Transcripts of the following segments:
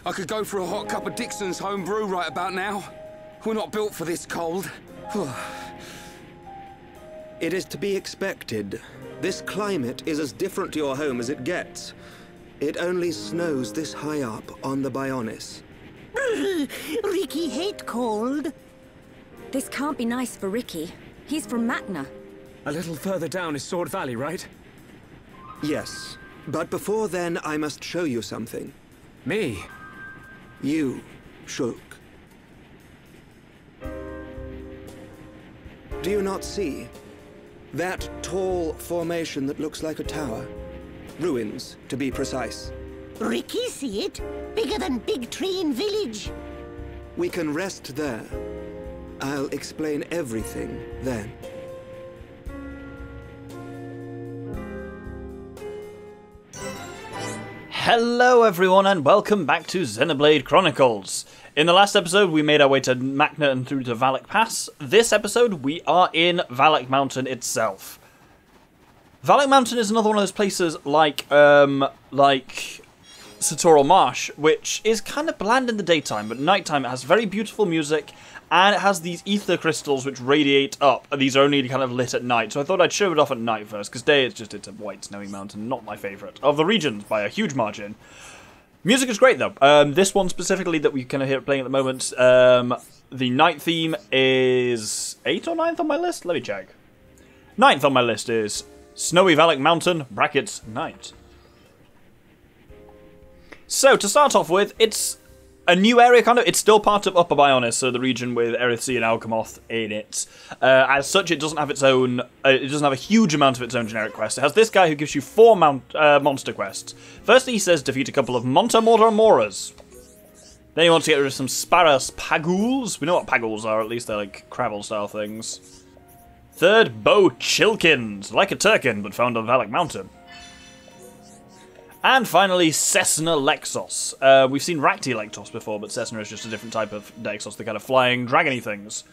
I could go for a hot cup of Dixon's home brew right about now. We're not built for this cold. It is to be expected. This climate is as different to your home as it gets. It only snows this high up on the Bionis. Ricky hate cold. This can't be nice for Ricky. He's from Matna. A little further down is Sword Valley, right? Yes, but before then I must show you something. Me? You, Shulk. Do you not see? That tall formation that looks like a tower? Ruins, to be precise. Ricky see it? Bigger than Big Tree in Village. We can rest there. I'll explain everything then. Hello everyone and welcome back to Xenoblade Chronicles. In the last episode we made our way to Matna and through to Valak Pass. This episode we are in Valak Mountain itself. Valak Mountain is another one of those places like Satoral Marsh, which is kind of bland in the daytime, but at nighttime it has very beautiful music, and it has these ether crystals which radiate up, and these are only kind of lit at night, so I thought I'd show it off at night first, because day it's a white snowy mountain, not my favourite of the regions by a huge margin. Music is great though. This one specifically that we kind of hear playing at the moment, the night theme is 8th or 9th on my list? Let me check. 9th on my list is Snowy Valak Mountain, brackets, night. So, to start off with, it's a new area, kind of. It's still part of Upper Bionis, so the region with Erithsea and Alchemoth in it. As such, it doesn't have its own. It doesn't have a huge amount of its own generic quests. It has this guy who gives you 4 monster quests. Firstly, he says defeat a couple of Montamoras. Then he wants to get rid of some Sparras Paguls. We know what Paguls are, at least they're like Crabble-style things. Third, Bow Chilkins, like a Turkin, but found on Valak Mountain. And finally, Cessna Lexos. We've seen Racti Lexos before, but Cessna is just a different type of Lexos. They're kind of flying, dragony things.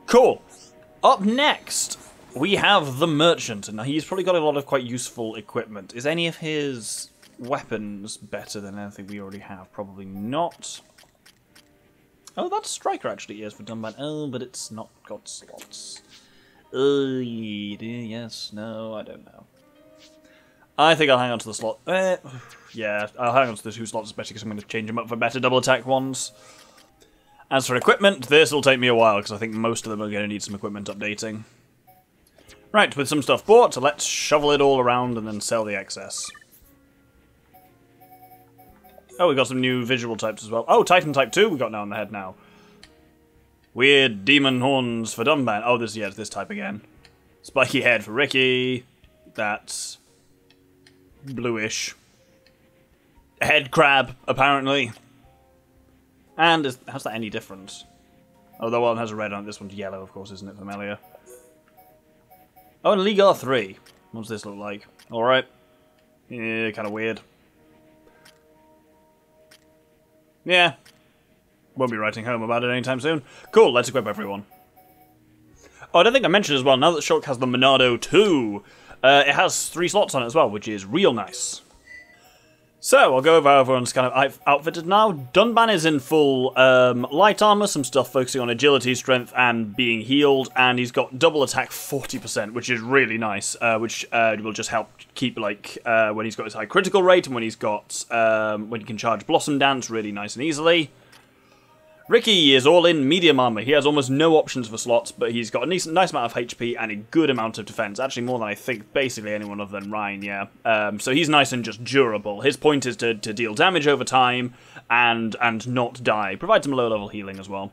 Cool. Up next, we have the Merchant. And he's probably got a lot of quite useful equipment. Is any of his weapons better than anything we already have? Probably not. Oh, that Striker actually is for Dunban. Oh, but it's not got slots. Yes, no, I don't know. I think I'll hang on to the slot. Yeah, I'll hang on to the 2 slots, especially because I'm going to change them up for better double attack ones. As for equipment, this will take me a while, because I think most of them are going to need some equipment updating. Right, with some stuff bought, let's shovel it all around and then sell the excess. Oh, we got some new visual types as well. Oh, Titan Type 2 we got now on the head now. Weird demon horns for Dunban. Oh, it's this type again. Spiky head for Ricky. That's bluish. Head crab, apparently. And how's that any different? Oh, the one has a red on it. This one's yellow, of course, isn't it, familiar? Oh, and League R3. What does this look like? Alright. Yeah, kind of weird. Yeah. Won't be writing home about it anytime soon. Cool, let's equip everyone. Oh, I don't think I mentioned as well, now that Shulk has the Monado 2, it has 3 slots on it as well, which is real nice. So, I'll go over how everyone's kind of outfitted now. Dunban is in full light armor, some stuff focusing on agility, strength, and being healed, and he's got double attack 40%, which is really nice, which will just help keep, like, when he's got his high critical rate, and when he's got, when he can charge Blossom Dance really nice and easily. Ricky is all in medium armor. He has almost no options for slots, but he's got a nice amount of HP and a good amount of defense. Actually, more than I think basically anyone other than Ryan, yeah. So he's nice and just durable. His point is to deal damage over time and not die. Provides some low-level healing as well.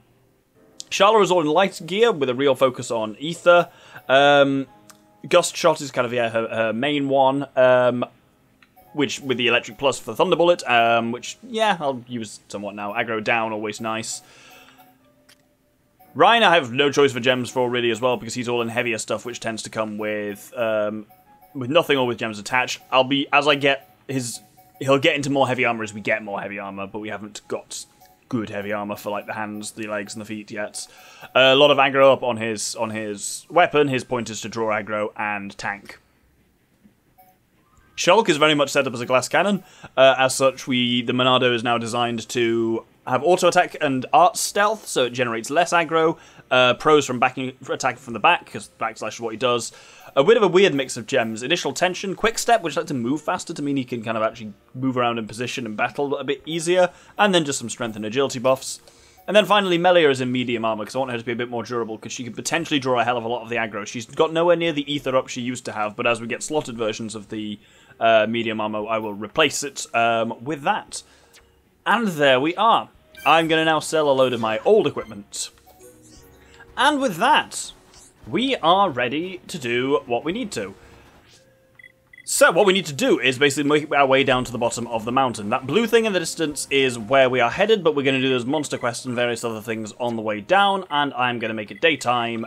Sharla is all in light gear with a real focus on ether. Gust Shot is kind of her main one. Which, with the Electric Plus for Thunderbullet, which, yeah, I'll use somewhat now. Aggro down, always nice. Ryan, I have no choice for gems for, really, as well, because he's all in heavier stuff, which tends to come with nothing or with gems attached. As I get his... He'll get into more heavy armor as we get more heavy armor, but we haven't got good heavy armor for, like, the hands, the legs, and the feet yet. A lot of aggro up on his weapon. His point is to draw aggro and tank. Shulk is very much set up as a glass cannon. As such, the Monado is now designed to have auto attack and art stealth, so it generates less aggro. Pros from attacking from the back, because backslash is what he does. A bit of a weird mix of gems. Initial tension, quick step, which lets him move faster to mean he can kind of actually move around in position and battle a bit easier. And then just some strength and agility buffs. And then finally, Melia is in medium armor, because I want her to be a bit more durable, because she can potentially draw a hell of a lot of the aggro. She's got nowhere near the ether up she used to have, but as we get slotted versions of the medium armor, I will replace it with that. And there we are. I'm going to now sell a load of my old equipment. And with that, we are ready to do what we need to. So what we need to do is basically make our way down to the bottom of the mountain. That blue thing in the distance is where we are headed, but we're going to do those monster quests and various other things on the way down, and I'm going to make it daytime,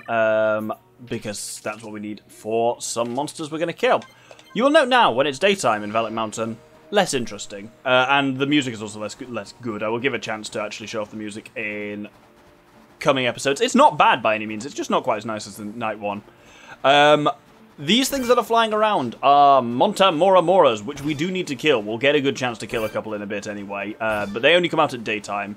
because that's what we need for some monsters we're going to kill. You will note now, when it's daytime in Valak Mountain, less interesting, and the music is also less good. I will give a chance to actually show off the music in coming episodes. It's not bad by any means, it's just not quite as nice as the night one. These things that are flying around are Monta Moramoras, which we do need to kill. We'll get a good chance to kill a couple in a bit anyway, but they only come out at daytime.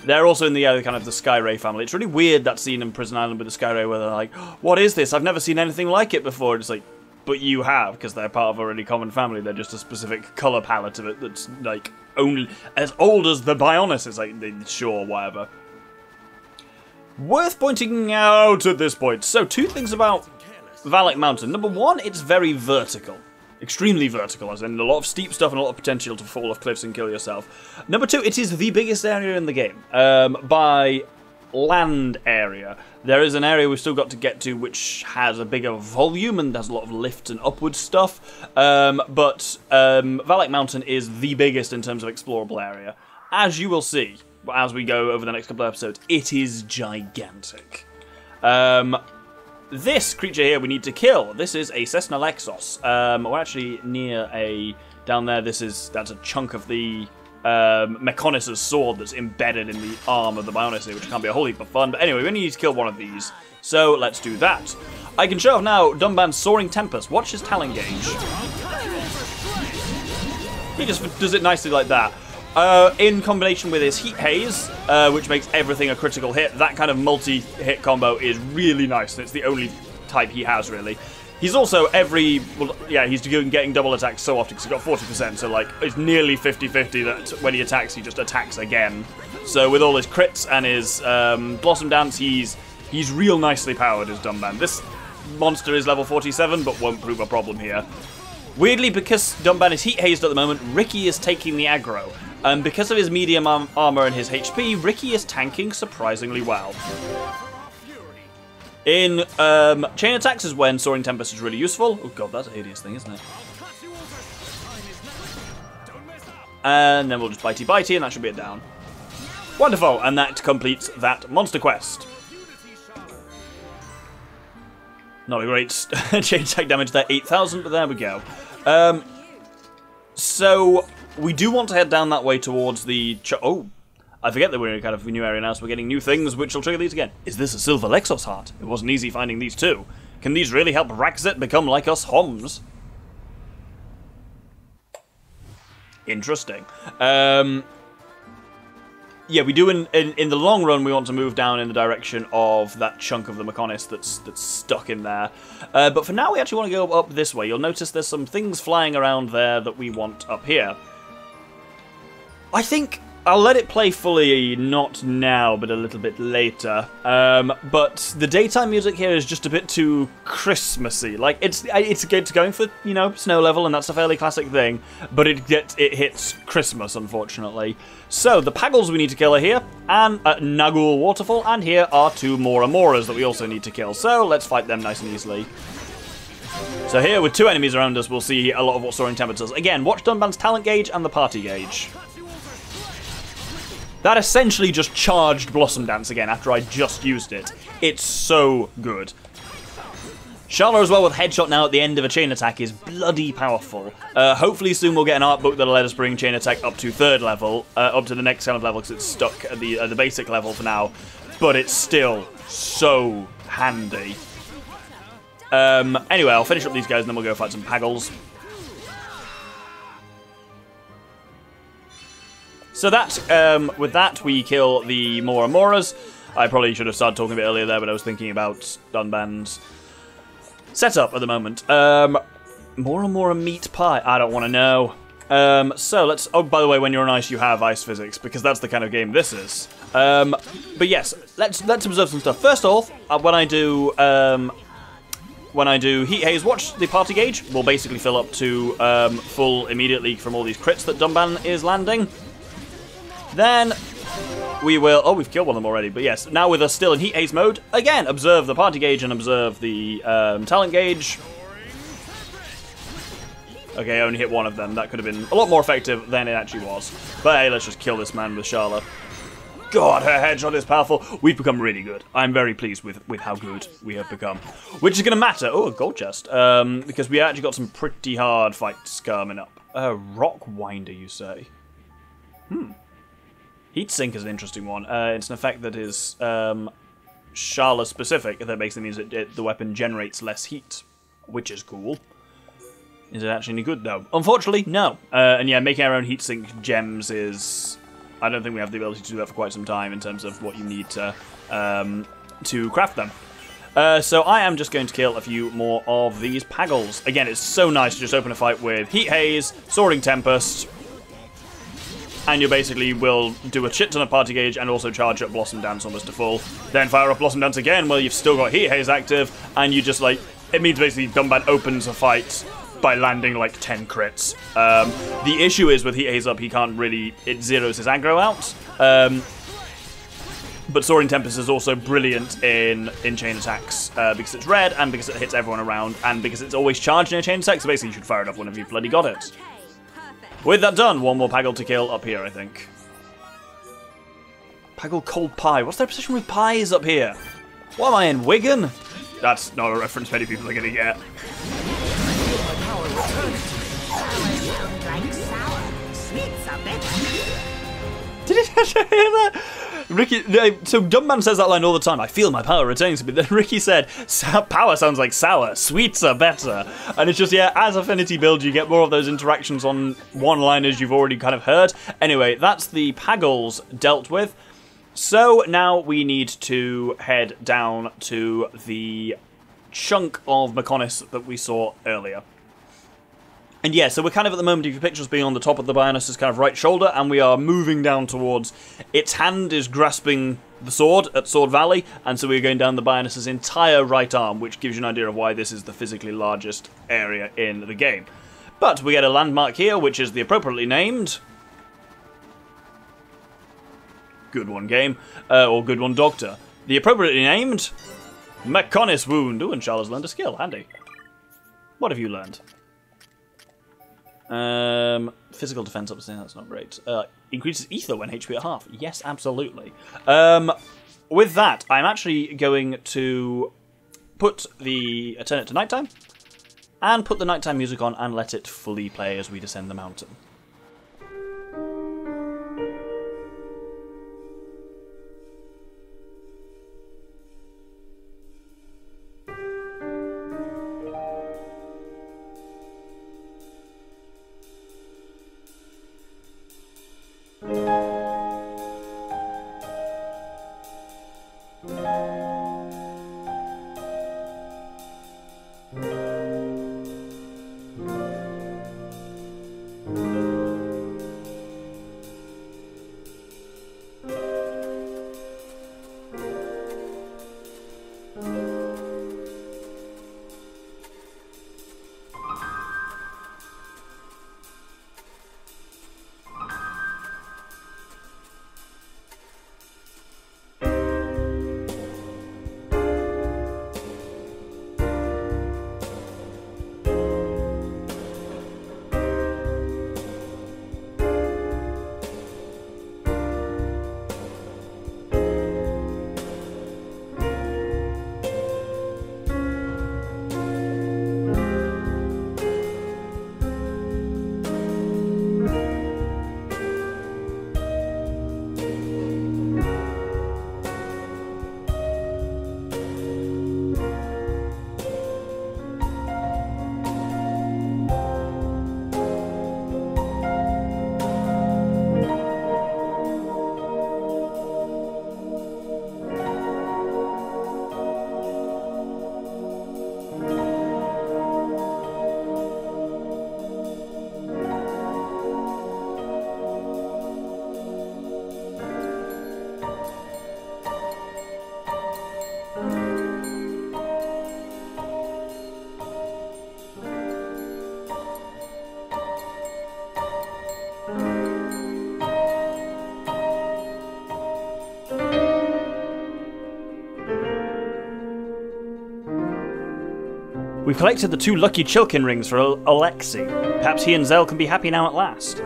They're also in the kind of the Skyray family. It's really weird, that scene in Prison Island with the Skyray where they're like, what is this? I've never seen anything like it before. And it's like, but you have, because they're part of a really common family. They're just a specific colour palette of it that's like only as old as the Bionis. It's like, sure, whatever. Worth pointing out at this point. So, two things about Valak Mountain. Number one, it's very vertical. Extremely vertical, as in a lot of steep stuff and a lot of potential to fall off cliffs and kill yourself. Number two, it is the biggest area in the game. By land area. There is an area we've still got to get to which has a bigger volume and has a lot of lift and upward stuff. But Valak Mountain is the biggest in terms of explorable area. As you will see, as we go over the next couple of episodes, it is gigantic. This creature here we need to kill. This is a Xenolexos. We're actually near down there, that's a chunk of the Mechonis' sword that's embedded in the arm of the Bionis, which can't be a whole heap of fun. But anyway, we need to kill one of these. So let's do that. I can show off now Dunban's Soaring Tempest. Watch his talent gauge. He just does it nicely like that. In combination with his Heat Haze, which makes everything a critical hit, that kind of multi-hit combo is really nice. It's the only type he has, really. He's also he's getting double attacks so often because he's got 40%, so like it's nearly 50-50 that when he attacks, he just attacks again. So with all his crits and his Blossom Dance, he's real nicely powered as Dunban. This monster is level 47, but won't prove a problem here. Weirdly, because Dunban is Heat Hazed at the moment, Ricky is taking the aggro. Because of his medium armor and his HP, Ricky is tanking surprisingly well. In chain attacks is when Soaring Tempest is really useful. Oh god, that's a hideous thing, isn't it? And then we'll just bitey, and that should be it down. Wonderful, and that completes that monster quest. Not a great chain attack damage there, 8,000, but there we go. So we do want to head down that way towards the... I forget that we're in kind of a new area now, so we're getting new things, which will trigger these again. Is this a Silver Lexos heart? It wasn't easy finding these too. Can these really help Raxit become like us Homs? Interesting. Yeah, we do in the long run, we want to move down in the direction of that chunk of the Mechonis that's stuck in there. But for now, we actually want to go up this way. You'll notice there's some things flying around there that we want up here. I think I'll let it play fully, not now, but a little bit later. But the daytime music here is just a bit too Christmassy. Like it's going for, you know, snow level, and that's a fairly classic thing. But it hits Christmas, unfortunately. So the Paggles we need to kill are here, and Nagul Waterfall, and here are two Moramoras that we also need to kill. So let's fight them nice and easily. So here, with two enemies around us, we'll see a lot of what Soaring Tempest does. Again, watch Dunban's talent gauge and the party gauge. That essentially just charged Blossom Dance again after I just used it. It's so good. Sharla as well with Headshot now at the end of a chain attack is bloody powerful. Hopefully soon we'll get an art book that'll let us bring chain attack up to 3rd level, up to the next kind of level because it's stuck at the basic level for now. But it's still so handy. Anyway, I'll finish up these guys and then we'll go fight some Paggles. So that, with that, we kill the Moras. I probably should have started talking a bit earlier there, but I was thinking about Dunban's setup at the moment. Mora meat pie. I don't want to know. So let's. Oh, by the way, when you're on ice, you have ice physics because that's the kind of game this is. But yes, let's observe some stuff. First off, when I do heat haze, watch the party gauge. We'll basically fill up to full immediately from all these crits that Dunban is landing. Then we will... Oh, we've killed one of them already. But yes, now with us still in heat haze mode, again, observe the party gauge and observe the talent gauge. Okay, I only hit one of them. That could have been a lot more effective than it actually was. But hey, let's just kill this man with Charlotte. God, her headshot is powerful. We've become really good. I'm very pleased with how good we have become. Which is going to matter. Oh, a gold chest. Because we actually got some pretty hard fights coming up. Rock Winder, you say? Heat Sink is an interesting one. It's an effect that is Charla specific. That basically means that the weapon generates less heat, which is cool. Is it actually any good, though? Unfortunately, no. And yeah, making our own heat sink gems is... I don't think we have the ability to do that for quite some time in terms of what you need to craft them. So I am just going to kill a few more of these Paggles. Again, it's so nice to just open a fight with Heat Haze, Soaring Tempest, and you basically will do a shit ton of party gauge and also charge up Blossom Dance almost to full. Then fire up Blossom Dance again, well, you've still got Heat Haze active, and you just, like, it means basically Dunban opens a fight by landing, like, 10 crits. The issue is with Heat Haze up, he can't really, it zeroes his aggro out. But Soaring Tempest is also brilliant in chain attacks, because it's red, and because it hits everyone around, and because it's always charged in a chain attack, so basically you should fire it off whenever you've bloody got it. With that done, one more Paggle to kill up here, I think. Paggle Cold Pie. What's their position with pies up here? What am I in, Wigan? That's not a reference many people are going to get. Did it actually hear that? Ricky, so Jumpman says that line all the time. I feel my power returning to me. Then Ricky said, power sounds like sour. Sweets are better. And it's just, yeah, as affinity builds, you get more of those interactions on one-liners you've already kind of heard. Anyway, that's the Paggles dealt with. So now we need to head down to the chunk of Mechonis that we saw earlier. And yeah, so we're kind of at the moment, if you picture us being on the top of the Bionis' kind of right shoulder, and we are moving down towards, its hand is grasping the sword at Sword Valley, and so we're going down the Bionis' entire right arm, which gives you an idea of why this is the physically largest area in the game. But we get a landmark here, which is the appropriately named... Good one, game. Or good one, Doctor. The appropriately named... Mechonis Wound. Ooh, and Charlotte's learned a skill. Handy. What have you learned? Physical defense up to 10, that's not great. Increases ether when HP at half. Yes, absolutely. With that, I'm actually going to turn it to nighttime, and put the nighttime music on and let it fully play as we descend the mountain. We've collected the 2 lucky Chilkin rings for Alexei. Perhaps he and Zell can be happy now at last.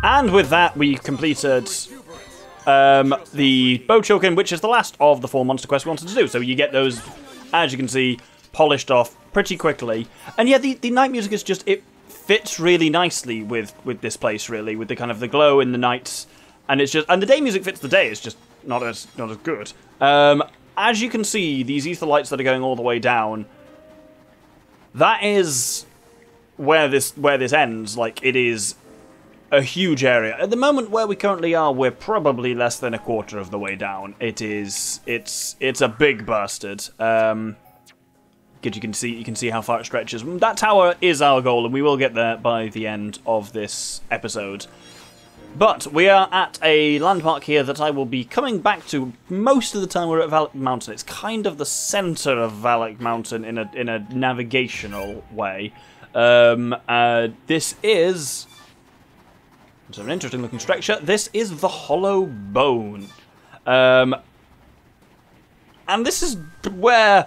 And with that, we completed the Bow Chokin, which is the last of the 4 monster quests we wanted to do. So you get those, as you can see, polished off pretty quickly. And yeah, the night music is just, it fits really nicely with this place, really, with the kind of the glow in the nights. And it's just, and the day music fits the day, it's just not as good. As you can see, these ether lights that are going all the way down, that is where this ends. Like, it is a huge area. At the moment where we currently are, we're probably less than a quarter of the way down. It's a big bastard. You can see how far it stretches. That tower is our goal, and we will get there by the end of this episode. But we are at a landmark here that I will be coming back to most of the time we're at Valak Mountain. It's kind of the center of Valak Mountain in a navigational way. This is... It's an interesting looking structure. This is the Hollow Bone. And this is where...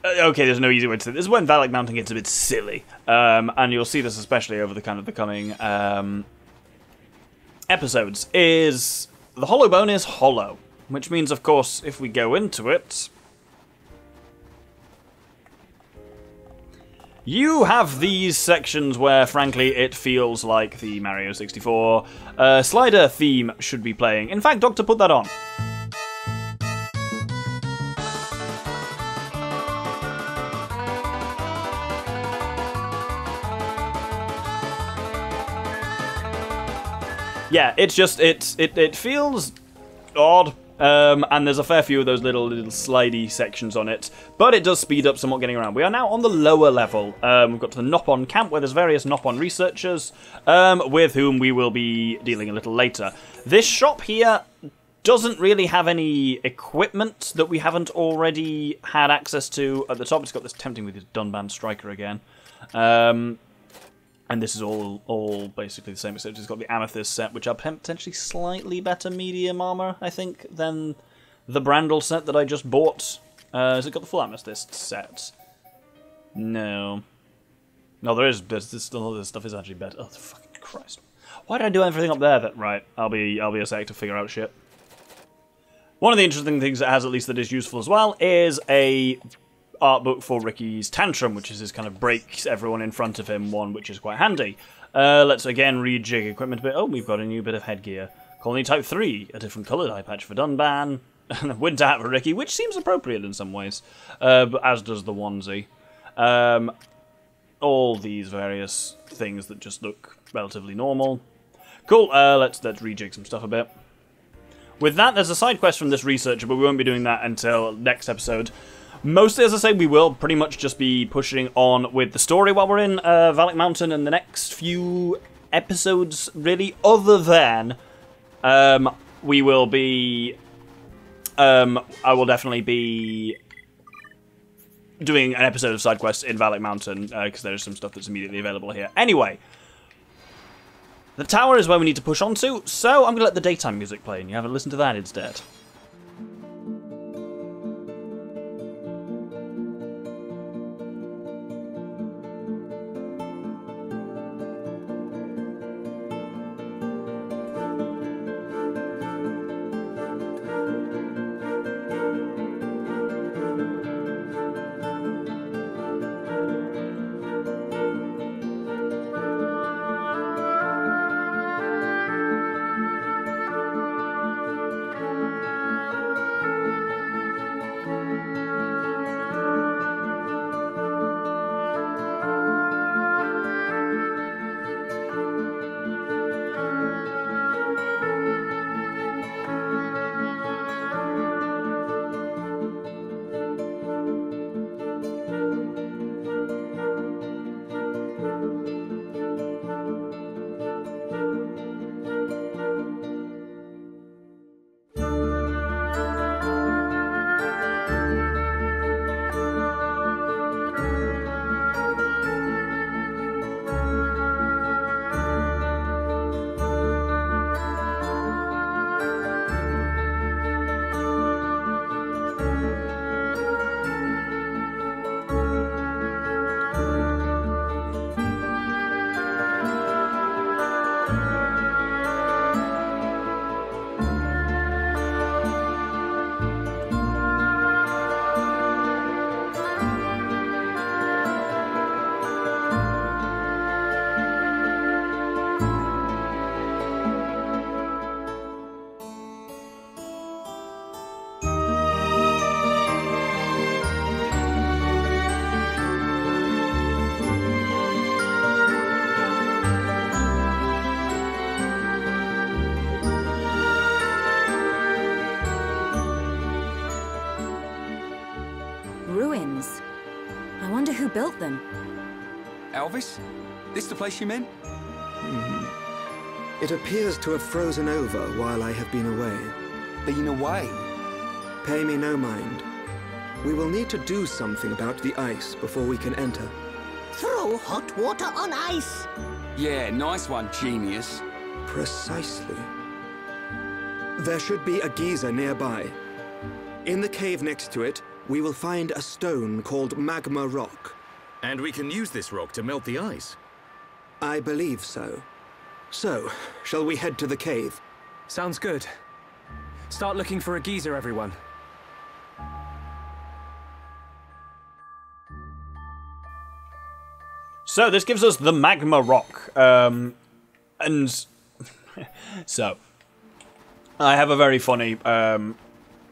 Okay, there's no easy way to say it. This is when Valak Mountain gets a bit silly. And you'll see this especially over the coming episodes. Is the Hollow Bone is hollow. Which means, of course, if we go into it... You have these sections where, frankly, it feels like the Mario 64 slider theme should be playing. In fact, Doctor, put that on. Yeah, it's just, it feels odd. And there's a fair few of those little slidey sections on it, but it does speed up somewhat getting around. We are now on the lower level. We've got to the Nopon camp, where there's various Nopon researchers, with whom we will be dealing a little later. This shop here doesn't really have any equipment that we haven't already had access to. At the top, it's got this tempting with his Dunban Striker again. And this is all basically the same, except it's got the Amethyst set, which are potentially slightly better medium armor, I think, than the Brandel set that I just bought. Has it got the full Amethyst set? No. No, there's still other stuff is actually better. Oh, fucking Christ. Why did I do everything up there? That right, I'll be a sec to figure out shit. One of the interesting things it has, at least that is useful as well, is a art book for Ricky's Tantrum, which is his kind of breaks everyone in front of him one, which is quite handy. Let's again rejig equipment a bit. Oh, we've got a new bit of headgear. Colony Type 3, a different coloured eye patch for Dunban, and a winter hat for Ricky, which seems appropriate in some ways, but as does the onesie. All these various things that just look relatively normal. Cool, let's rejig some stuff a bit. With that, there's a side quest from this researcher, but we won't be doing that until next episode. Mostly, as I say, we will pretty much just be pushing on with the story while we're in Valak Mountain and the next few episodes, really, other than we will be... I will definitely be doing an episode of side quests in Valak Mountain, because there's some stuff that's immediately available here. Anyway, the tower is where we need to push on to, so I'm going to let the daytime music play, and you have a listen to that instead. ruins. I wonder who built them. Elvis? This the place you meant? It appears to have frozen over while I have been away. Been away? Pay me no mind. We will need to do something about the ice before we can enter. Throw hot water on ice. Yeah, nice one, genius. Precisely. There should be a geyser nearby. In the cave next to it, we will find a stone called magma rock. And we can use this rock to melt the ice. I believe so. So, shall we head to the cave? Sounds good. Start looking for a geyser, everyone. So this gives us the magma rock, and so I have a very funny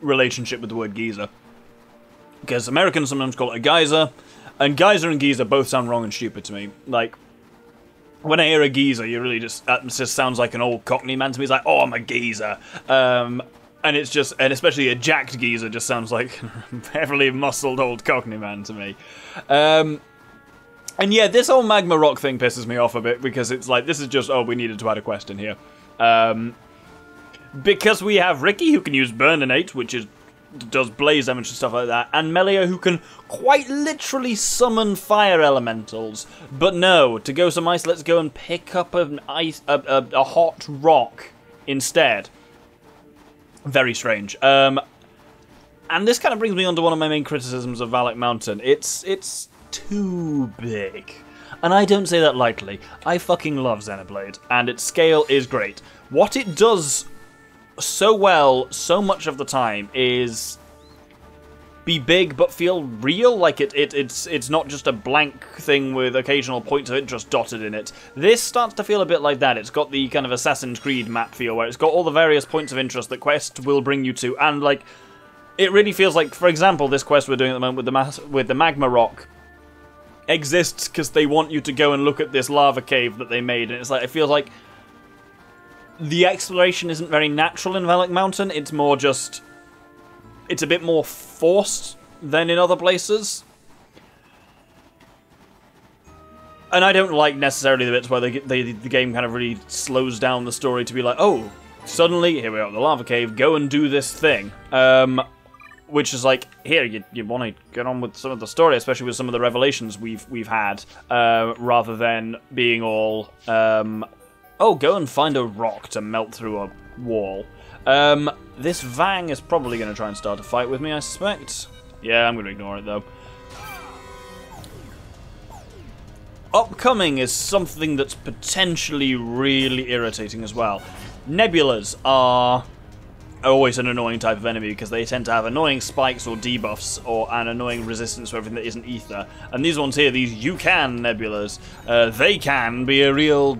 relationship with the word geyser, because Americans sometimes call it a geyser, and geyser and geyser both sound wrong and stupid to me. Like, when I hear a geyser, you really just, it just sounds like an old Cockney man to me. It's like, oh, I'm a geezer. And it's just, and especially a jacked geezer just sounds like a heavily muscled old Cockney man to me. And yeah, this whole magma rock thing pisses me off a bit, because it's like, this is just, oh, we needed to add a quest in here. Because we have Ricky, who can use Burninate, which does blaze damage and stuff like that, and Melia, who can quite literally summon fire elementals. But no, to go some ice, let's go and pick up a hot rock instead. Very strange. And this kind of brings me on to one of my main criticisms of Valak Mountain. It's too big. And I don't say that lightly. I fucking love Xenoblade, and its scale is great. What it does so well, so much of the time, is be big but feel real. Like it's not just a blank thing with occasional points of interest dotted in it. This starts to feel a bit like that. It's got the kind of Assassin's Creed map feel, where it's got all the various points of interest that quest will bring you to, and like it really feels like, for example, this quest we're doing at the moment with the magma rock exists because they want you to go and look at this lava cave that they made, and it's like, it feels like the exploration isn't very natural in Valak Mountain. It's more just, it's a bit more forced than in other places. And I don't like necessarily the bits where the game kind of really slows down the story to be like, oh, suddenly, here we are at the lava cave, go and do this thing. Which is like, here, you want to get on with some of the story, especially with some of the revelations we've had, rather than being all, oh, go and find a rock to melt through a wall. This Vang is probably going to try and start a fight with me, I suspect. Yeah, I'm going to ignore it, though. Upcoming is something that's potentially really irritating as well. Nebulas are always an annoying type of enemy, because they tend to have annoying spikes or debuffs, or an annoying resistance to everything that isn't ether. And these ones here, these you-can nebulas, they can be a real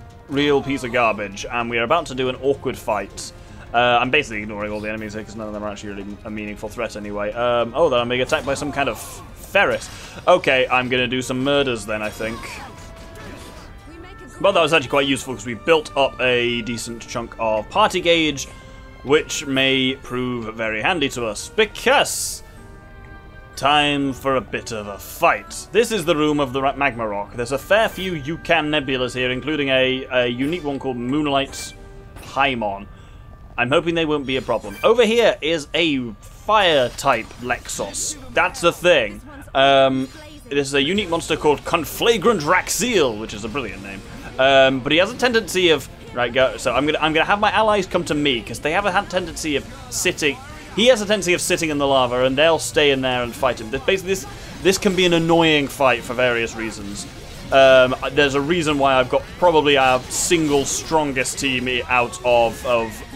piece of garbage, and we are about to do an awkward fight. I'm basically ignoring all the enemies here, because none of them are actually really a meaningful threat anyway. Oh, then I'm being attacked by some kind of ferret. Okay, I'm going to do some murders then, I think. But that was actually quite useful, because we built up a decent chunk of party gauge, which may prove very handy to us, because time for a bit of a fight. This is the room of the magma rock. There's a fair few you-can nebulas here, including a unique one called Moonlight Paimon. I'm hoping they won't be a problem. Over here is a fire-type Lexos. That's the thing. This is a unique monster called Conflagrant Raxiel, which is a brilliant name. But he has a tendency of... Right, go. So I'm gonna have my allies come to me, because they have a tendency of sitting... He has a tendency of sitting in the lava, and they'll stay in there and fight him. Basically, this can be an annoying fight for various reasons. There's a reason why I've got probably our single strongest team out of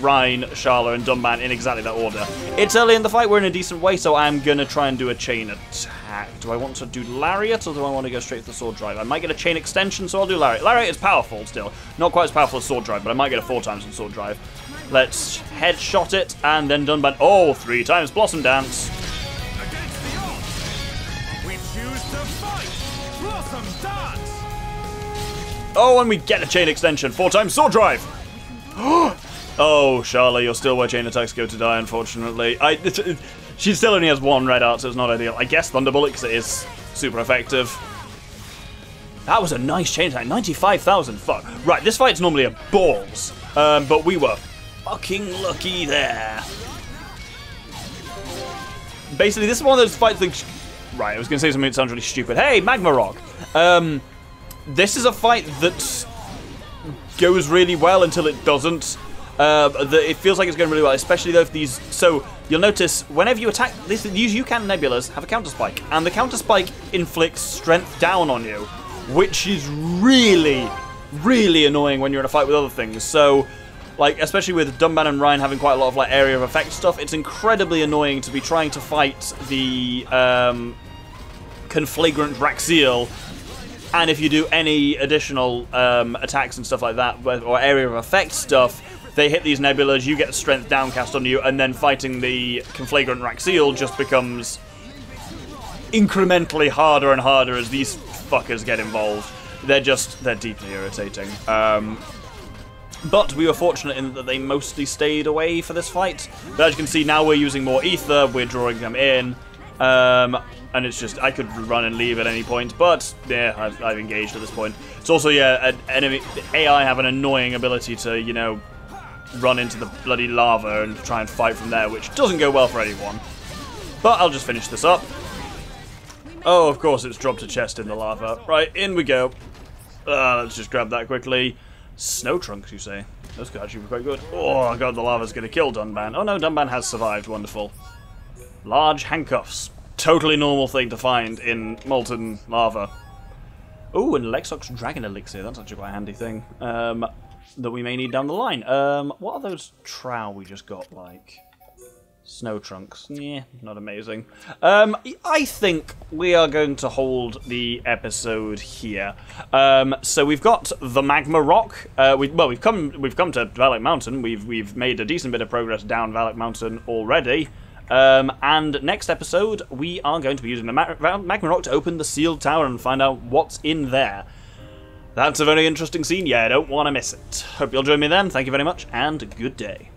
Rhine, Sharla, and Dunban in exactly that order. It's early in the fight, we're in a decent way, so I'm going to try and do a chain attack. Do I want to do Lariat, or do I want to go straight for the Sword Drive? I might get a chain extension, so I'll do Lariat. Lariat is powerful still. Not quite as powerful as Sword Drive, but I might get a 4 times on Sword Drive. Let's headshot it, and then Dunban. Oh, 3 times Blossom Dance. Against the odds, we choose to fight. Blossom Dance. Oh, and we get a chain extension. 4 times Sword Drive. Oh, Sharla, you're still where chain attacks go to die, unfortunately. She still only has 1 red art, so it's not ideal. I guess Thunderbolt, because it is super effective. That was a nice change, like 95,000. Fuck. Right, this fight's normally a balls, but we were fucking lucky there. Basically, this is one of those fights that... Right, I was going to say something that sounds really stupid. Hey, Magma Rock! This is a fight that goes really well until it doesn't. It feels like it's going really well, especially though if these... So, you'll notice, whenever you attack... These UCAN Nebulas have a counter spike, and the counter spike inflicts strength down on you, which is really, really annoying when you're in a fight with other things. So, like, especially with Dunban and Ryan having quite a lot of, like, area of effect stuff, it's incredibly annoying to be trying to fight the, Conflagrant Braxiel, and if you do any additional, attacks and stuff like that, or area of effect stuff, they hit these Nebulas, you get strength downcast on you, and then fighting the Conflagrant Braxiel just becomes incrementally harder and harder as these fuckers get involved. They're deeply irritating. But we were fortunate in that they mostly stayed away for this fight. But as you can see, now we're using more ether, we're drawing them in, and it's just, I could run and leave at any point, but yeah, I've engaged at this point. It's also, yeah, enemy AI have an annoying ability to, you know, run into the bloody lava and try and fight from there, which doesn't go well for anyone. But I'll just finish this up. Oh, of course, it's dropped a chest in the lava. Right, in we go. Let's just grab that quickly. Snow trunks, you say? Those could actually be quite good. Oh, God, the lava's going to kill Dunban. Oh, no, Dunban has survived. Wonderful. Large handcuffs. Totally normal thing to find in molten lava. Oh, and Lexox Dragon Elixir. That's actually quite a handy thing that we may need down the line. What are those trow we just got, like? Snow trunks. Yeah, not amazing. I think we are going to hold the episode here. So we've got the Magma Rock. We've come to Valak Mountain. We've made a decent bit of progress down Valak Mountain already. And next episode, we are going to be using the Magma Rock to open the sealed tower and find out what's in there. That's a very interesting scene. Yeah, I don't want to miss it. Hope you'll join me then. Thank you very much, and good day.